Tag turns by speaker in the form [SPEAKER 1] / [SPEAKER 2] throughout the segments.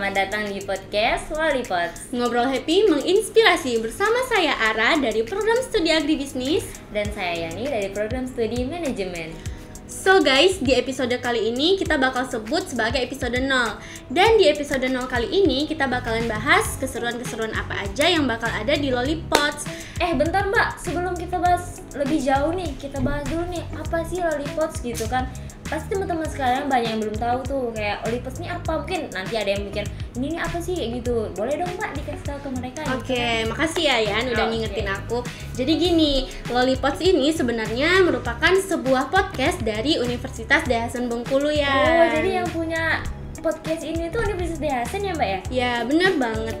[SPEAKER 1] selamat datang di podcast Lollipots.
[SPEAKER 2] Ngobrol happy menginspirasi bersama saya Ara dari program studi agribisnis
[SPEAKER 1] dan saya Yani dari program studi manajemen.
[SPEAKER 2] So guys, di episode kali ini kita bakal sebut sebagai episode 0. Dan di episode 0 kali ini kita bakalan bahas keseruan-keseruan apa aja yang bakal ada di Lollipots.
[SPEAKER 1] Bentar Mbak, sebelum kita bahas lebih jauh nih, kita bahas dulu nih apa sih Lollipots gitu kan. Pasti teman-teman sekalian banyak yang belum tahu tuh kayak Lollipots ini apa. Mungkin nanti ada yang mikir ini nih apa sih kayak gitu. Boleh dong Mbak dikasih tahu ke mereka.
[SPEAKER 2] Oke, makasih ya Yan udah ngingetin aku. Jadi gini, Lollipots ini sebenarnya merupakan sebuah podcast dari Universitas Daya Hasan Bengkulu ya.
[SPEAKER 1] Oh, jadi yang punya podcast ini tuh Universitas Daya Hasan ya Mbak ya?
[SPEAKER 2] Ya, bener banget.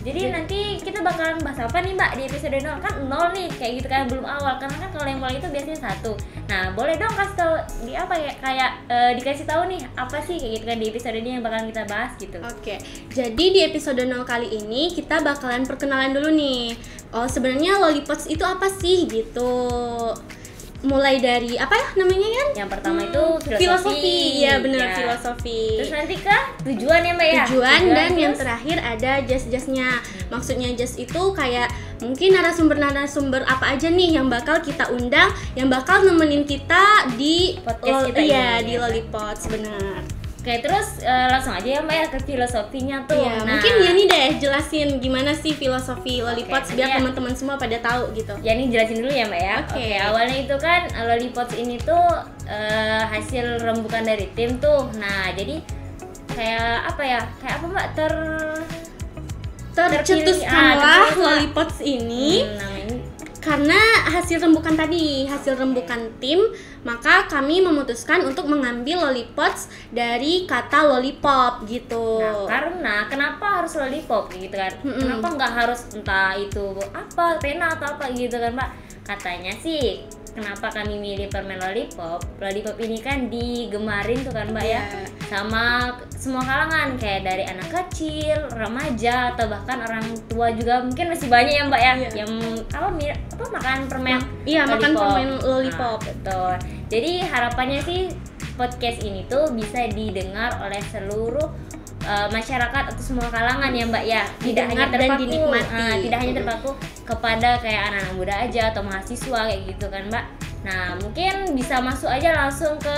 [SPEAKER 1] Jadi nanti kita bakalan bahas apa nih Mbak di episode 0? Kan 0 nih, kayak gitu kan, belum awal. Karena kan kalau yang awal itu biasanya 1. Nah, boleh dong kasih tahu di apa ya, kayak dikasih tahu nih apa sih kayak gitu kan di episode ini yang bakalan kita bahas gitu.
[SPEAKER 2] Oke, jadi di episode 0 kali ini kita bakalan perkenalan dulu nih. Oh, sebenarnya Lollipots itu apa sih gitu. Mulai dari apa ya namanya kan?
[SPEAKER 1] Yang pertama itu filosofi.
[SPEAKER 2] Iya benar ya. Filosofi.
[SPEAKER 1] Terus nanti ke tujuan ya Mbak ya?
[SPEAKER 2] Tujuan dan terus yang terakhir ada jazz-jazznya. Maksudnya jazz itu kayak mungkin narasumber apa aja nih yang bakal kita undang, yang bakal nemenin kita di
[SPEAKER 1] podcast kita
[SPEAKER 2] di Lollipots, benar.
[SPEAKER 1] Oke, terus langsung aja ya Mbak ya ke filosofinya tuh.
[SPEAKER 2] Ya, nah, mungkin Yani deh jelasin gimana sih filosofi Lollipots biar teman-teman semua pada tahu gitu.
[SPEAKER 1] Yani jelasin dulu ya Mbak ya. Oke, awalnya itu kan Lollipots ini tuh hasil rembukan dari tim tuh. Nah, jadi kayak apa ya? Kayak apa Mbak?
[SPEAKER 2] Tercetuskanlah Lollipots ini. Karena hasil rembukan tim, maka kami memutuskan untuk mengambil Lollipots dari kata lollipop gitu.
[SPEAKER 1] Nah, karena kenapa harus lollipop gitu kan? Kenapa nggak harus entah itu apa, pena atau apa gitu kan Mbak? Katanya sih kenapa kami milih permen lollipop ini kan digemarin tuh kan Mbak ya, sama semua kalangan kayak dari anak kecil, remaja atau bahkan orang tua juga mungkin masih banyak ya Mbak ya yang makan permen
[SPEAKER 2] makan permen lollipop.
[SPEAKER 1] Nah, betul. Jadi harapannya sih podcast ini tuh bisa didengar oleh seluruh masyarakat atau semua kalangan ya Mbak ya, tidak hanya terpaku kepada kayak anak-anak muda aja atau mahasiswa kayak gitu kan Mbak. Nah mungkin bisa masuk aja langsung ke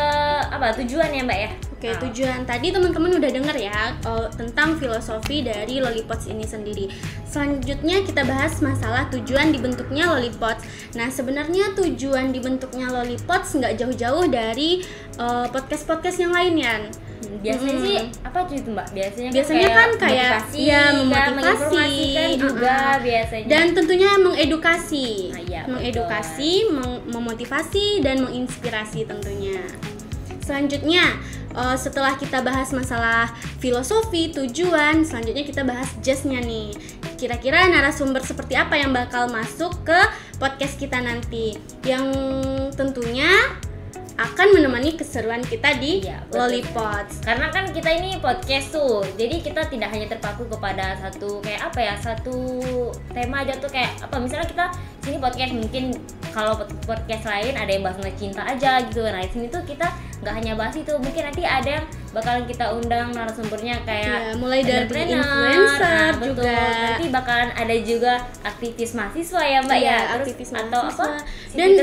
[SPEAKER 1] tujuan ya Mbak ya.
[SPEAKER 2] Oke, tujuan tadi teman-teman udah denger ya tentang filosofi dari Lollipots ini sendiri. Selanjutnya kita bahas masalah tujuan dibentuknya Lollipots. Nah sebenarnya tujuan dibentuknya Lollipots nggak jauh-jauh dari podcast-podcast yang lain ya.
[SPEAKER 1] Biasanya sih apa itu Mbak?
[SPEAKER 2] Biasanya kan kayak
[SPEAKER 1] memotivasi kan juga biasanya.
[SPEAKER 2] Dan tentunya mengedukasi.
[SPEAKER 1] Mengedukasi,
[SPEAKER 2] memotivasi dan menginspirasi tentunya. Selanjutnya setelah kita bahas masalah filosofi, tujuan, selanjutnya kita bahas jazznya nih. Kira-kira narasumber seperti apa yang bakal masuk ke podcast kita nanti, yang tentunya akan menemani keseruan kita di Lollipots.
[SPEAKER 1] Karena kan kita ini podcast tuh, jadi kita tidak hanya terpaku kepada satu tema aja tuh, kayak apa misalnya kita sini podcast, mungkin kalau podcast lain ada yang bahas tentang cinta aja gitu. Nah di sini tuh kita nggak hanya bahas itu, mungkin nanti ada yang bakalan kita undang narasumbernya kayak
[SPEAKER 2] mulai dari influencer juga.
[SPEAKER 1] Nanti bakalan ada juga aktivis mahasiswa ya Mbak ya,
[SPEAKER 2] aktivis
[SPEAKER 1] atau
[SPEAKER 2] mahasiswa.
[SPEAKER 1] Dan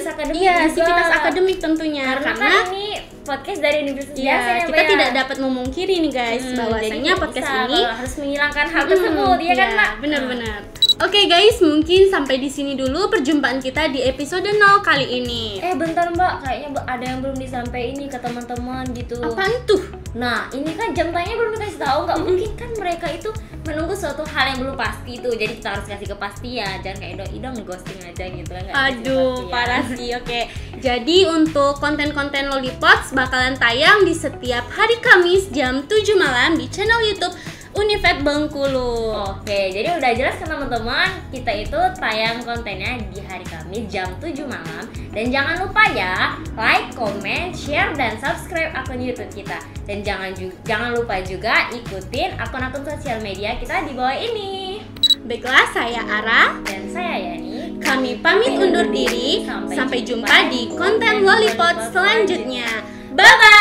[SPEAKER 2] sivitas akademik tentunya.
[SPEAKER 1] Karena kan ini podcast dari universitas
[SPEAKER 2] kita tidak dapat memungkiri nih guys bahwasanya podcast ini
[SPEAKER 1] harus menghilangkan hal tersebut ya kan Mbak.
[SPEAKER 2] Benar-benar. Oke guys, mungkin sampai di sini dulu perjumpaan kita di episode 0 kali ini.
[SPEAKER 1] Bentar Mbak, kayaknya ada yang belum disampaikan ini ke teman-teman gitu.
[SPEAKER 2] Apaan tuh?
[SPEAKER 1] Nah, ini kan jam tayangnya belum dikasih tahu, nggak mungkin kan mereka itu menunggu suatu hal yang belum pasti tuh. Jadi kita harus kasih kepastian, jangan kayak idong ghosting aja gitu kan.
[SPEAKER 2] Aduh, parah sih. Oke. Jadi untuk konten-konten Lollipots bakalan tayang di setiap hari Kamis jam 7 malam di channel YouTube Univet Bengkulu.
[SPEAKER 1] Oke, jadi udah jelas kan teman-teman, kita itu tayang kontennya di hari Kamis jam 7 malam. Dan jangan lupa ya, like, comment, share, dan subscribe akun YouTube kita. Dan jangan lupa juga ikutin akun-akun sosial media kita di bawah ini.
[SPEAKER 2] Baiklah, saya Ara
[SPEAKER 1] dan saya Yani.
[SPEAKER 2] Kami pamit undur diri. Sampai jumpa di konten Lollipots selanjutnya. Bye-bye!